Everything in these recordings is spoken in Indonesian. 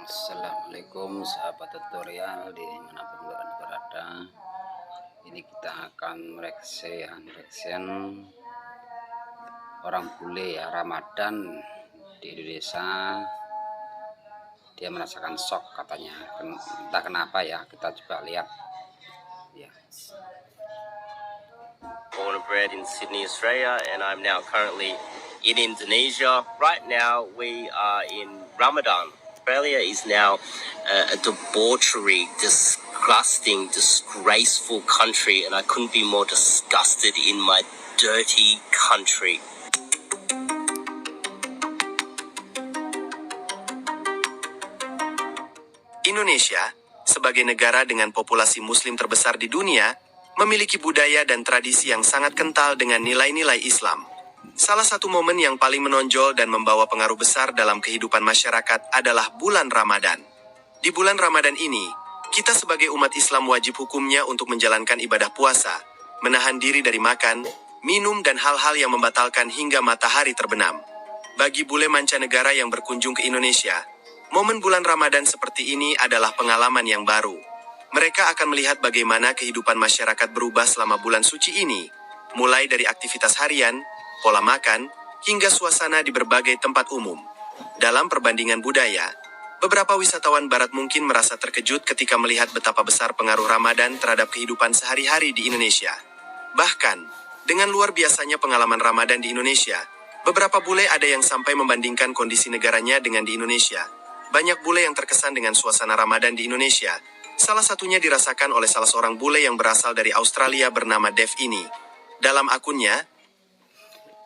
Assalamualaikum sahabat tutorial dimanapun Anda berada. Ini kita akan mereaction orang bule ya, Ramadan di Indonesia. Dia merasakan shock katanya, entah kenapa ya, kita coba lihat ya. Born and bred in Sydney, Australia, and I'm now currently in Indonesia. Right now we are in Ramadan. Australia is now a debauchery, disgusting, disgraceful country, and I couldn't be more disgusted in my dirty country. Indonesia, sebagai negara dengan populasi muslim terbesar di dunia, memiliki budaya dan tradisi yang sangat kental dengan nilai-nilai Islam. Salah satu momen yang paling menonjol dan membawa pengaruh besar dalam kehidupan masyarakat adalah bulan Ramadan. Di bulan Ramadan ini, kita sebagai umat Islam wajib hukumnya untuk menjalankan ibadah puasa, menahan diri dari makan, minum dan hal-hal yang membatalkan hingga matahari terbenam. Bagi bule mancanegara yang berkunjung ke Indonesia, momen bulan Ramadan seperti ini adalah pengalaman yang baru. Mereka akan melihat bagaimana kehidupan masyarakat berubah selama bulan suci ini, mulai dari aktivitas harian, pola makan, hingga suasana di berbagai tempat umum. Dalam perbandingan budaya, beberapa wisatawan barat mungkin merasa terkejut ketika melihat betapa besar pengaruh Ramadan terhadap kehidupan sehari-hari di Indonesia. Bahkan, dengan luar biasanya pengalaman Ramadan di Indonesia, beberapa bule ada yang sampai membandingkan kondisi negaranya dengan di Indonesia. Banyak bule yang terkesan dengan suasana Ramadan di Indonesia. Salah satunya dirasakan oleh salah seorang bule yang berasal dari Australia bernama Dev ini. Dalam akunnya,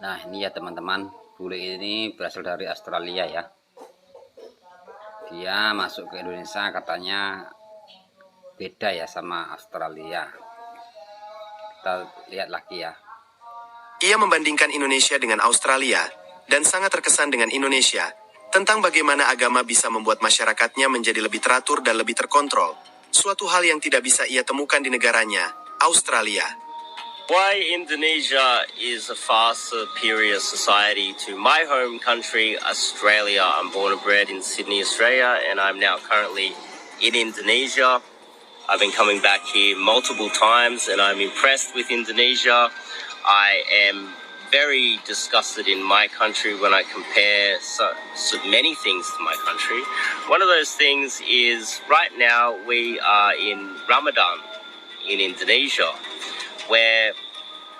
Nah ini ya teman-teman, bule ini berasal dari Australia ya. Dia masuk ke Indonesia katanya beda ya sama Australia. Kita lihat lagi ya. ia membandingkan Indonesia dengan Australia dan sangat terkesan dengan Indonesia tentang bagaimana agama bisa membuat masyarakatnya menjadi lebih teratur dan lebih terkontrol. Suatu hal yang tidak bisa ia temukan di negaranya, Australia. Why Indonesia is a far superior society to my home country, Australia. I'm born and bred in Sydney, Australia, and I'm now currently in Indonesia. I've been coming back here multiple times, and I'm impressed with Indonesia. I am very disgusted in my country when I compare so many things to my country. One of those things is right now we are in Ramadan in Indonesia, where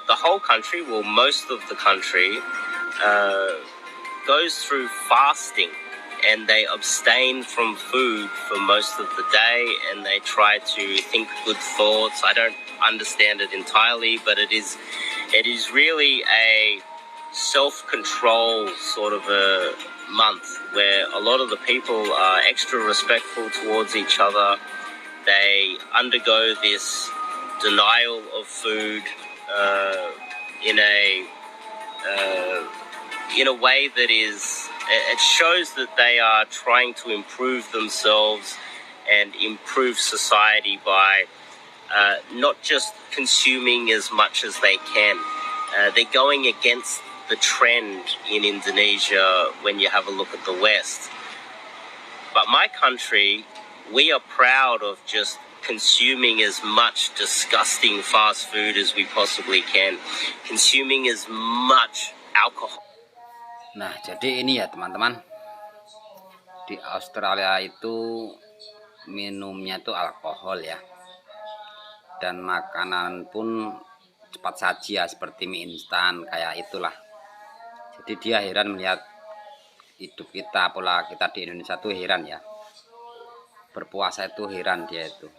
the whole country, well, most of the country, goes through fasting, and they abstain from food for most of the day, and they try to think good thoughts. I don't understand it entirely, but it is really a self-control sort of a month where a lot of the people are extra respectful towards each other. They undergo this denial of food in a way that it shows that they are trying to improve themselves and improve society by not just consuming as much as they can. They're going against the trend in Indonesia when you have a look at the West. But my country, we are proud of just consuming as much disgusting fast food as we possibly can, consuming as much alcohol. Nah jadi ini ya teman-teman, di Australia itu minumnya itu alkohol ya, dan makanan pun cepat saji ya, seperti mie instan kayak itulah. Jadi dia heran melihat hidup kita, pola kita di Indonesia tuh heran ya. Berpuasa itu heran dia itu.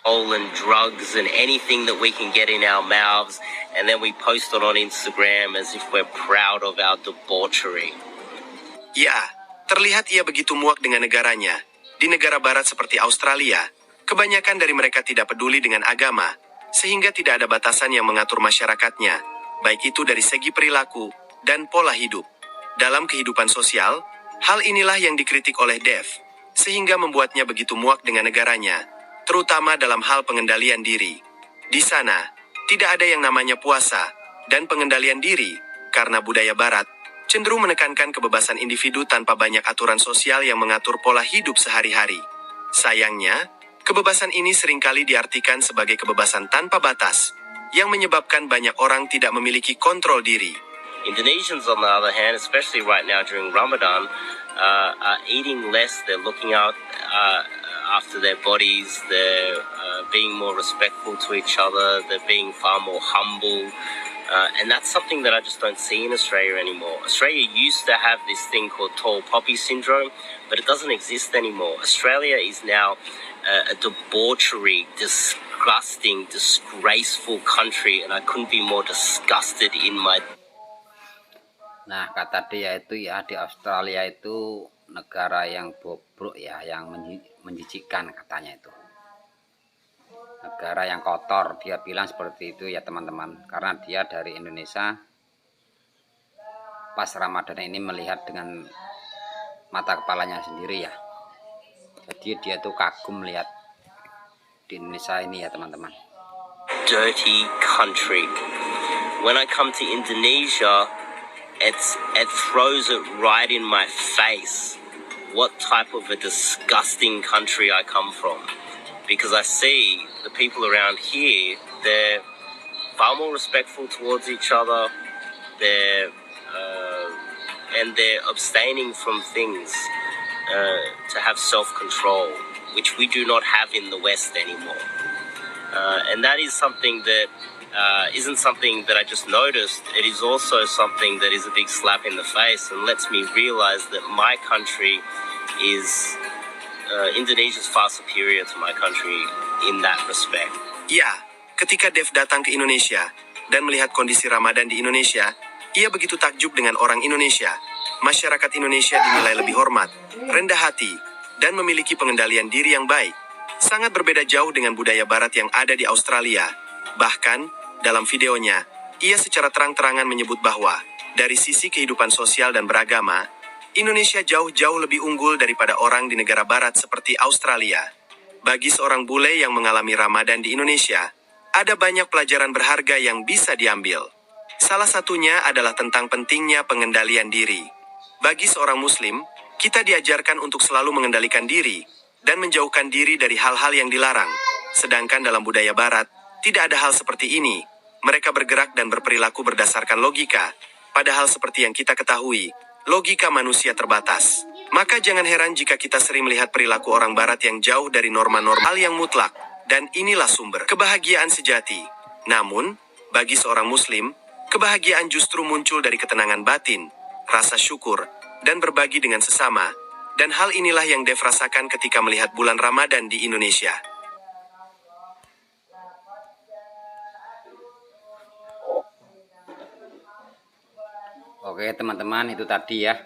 And drugs and anything that we can get in our mouths, and then we post it on Instagram as if we're proud of our debauchery. Ya, terlihat ia begitu muak dengan negaranya. Di negara barat seperti Australia, kebanyakan dari mereka tidak peduli dengan agama, sehingga tidak ada batasan yang mengatur masyarakatnya, baik itu dari segi perilaku dan pola hidup. Dalam kehidupan sosial, hal inilah yang dikritik oleh Dev, sehingga membuatnya begitu muak dengan negaranya, terutama dalam hal pengendalian diri. Di sana, tidak ada yang namanya puasa dan pengendalian diri, karena budaya barat, cenderung menekankan kebebasan individu tanpa banyak aturan sosial yang mengatur pola hidup sehari-hari. Sayangnya, kebebasan ini seringkali diartikan sebagai kebebasan tanpa batas, yang menyebabkan banyak orang tidak memiliki kontrol diri. Indonesians, on the other hand, especially right now during Ramadan, are eating less. They're looking out after their bodies. They're being more respectful to each other. They're being far more humble. And that's something that I just don't see in Australia anymore. Australia used to have this thing called tall poppy syndrome, but it doesn't exist anymore. Australia is now a debauchery, disgusting, disgraceful country, and I couldn't be more disgusted in my... Nah, kata dia itu ya, di Australia itu negara yang bobrok ya, yang menjijikkan katanya itu. Negara yang kotor, dia bilang seperti itu ya teman-teman. Karena dia dari Indonesia, pas Ramadan ini melihat dengan mata kepalanya sendiri ya. Jadi dia tuh kagum melihat di Indonesia ini ya teman-teman. Dirty country. When I come to Indonesia, it throws it right in my face what type of a disgusting country I come from. Because I see the people around here, they're far more respectful towards each other. They're abstaining from things to have self-control, which we do not have in the West anymore. And that is something that isn't something that I just noticed. It is also something that is a big slap in the face and lets me realize that my country is Indonesia is far superior to my country in that respect. Ya, ketika Dev datang ke Indonesia dan melihat kondisi Ramadan di Indonesia, ia begitu takjub dengan orang Indonesia. Masyarakat Indonesia dinilai lebih hormat, rendah hati, dan memiliki pengendalian diri yang baik. Sangat berbeda jauh dengan budaya barat yang ada di Australia. Bahkan, dalam videonya, ia secara terang-terangan menyebut bahwa, dari sisi kehidupan sosial dan beragama, Indonesia jauh-jauh lebih unggul daripada orang di negara barat seperti Australia. Bagi seorang bule yang mengalami Ramadan di Indonesia, ada banyak pelajaran berharga yang bisa diambil. Salah satunya adalah tentang pentingnya pengendalian diri. Bagi seorang Muslim, kita diajarkan untuk selalu mengendalikan diri dan menjauhkan diri dari hal-hal yang dilarang. Sedangkan dalam budaya barat, tidak ada hal seperti ini. Mereka bergerak dan berperilaku berdasarkan logika. Padahal seperti yang kita ketahui, logika manusia terbatas. Maka jangan heran jika kita sering melihat perilaku orang barat yang jauh dari norma-norma yang mutlak. Dan inilah sumber kebahagiaan sejati. Namun, bagi seorang Muslim, kebahagiaan justru muncul dari ketenangan batin, rasa syukur, dan berbagi dengan sesama. Dan hal inilah yang Dev rasakan ketika melihat bulan Ramadan di Indonesia. Oke teman-teman, itu tadi ya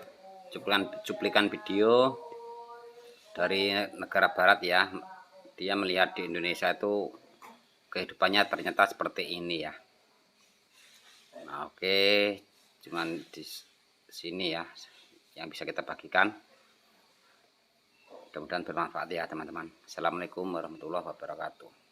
cuplikan video dari negara barat ya. Dia melihat di Indonesia itu kehidupannya ternyata seperti ini ya. Nah, oke, cuman di sini ya yang bisa kita bagikan. Mudah-mudahan bermanfaat ya teman-teman. Assalamualaikum warahmatullahi wabarakatuh.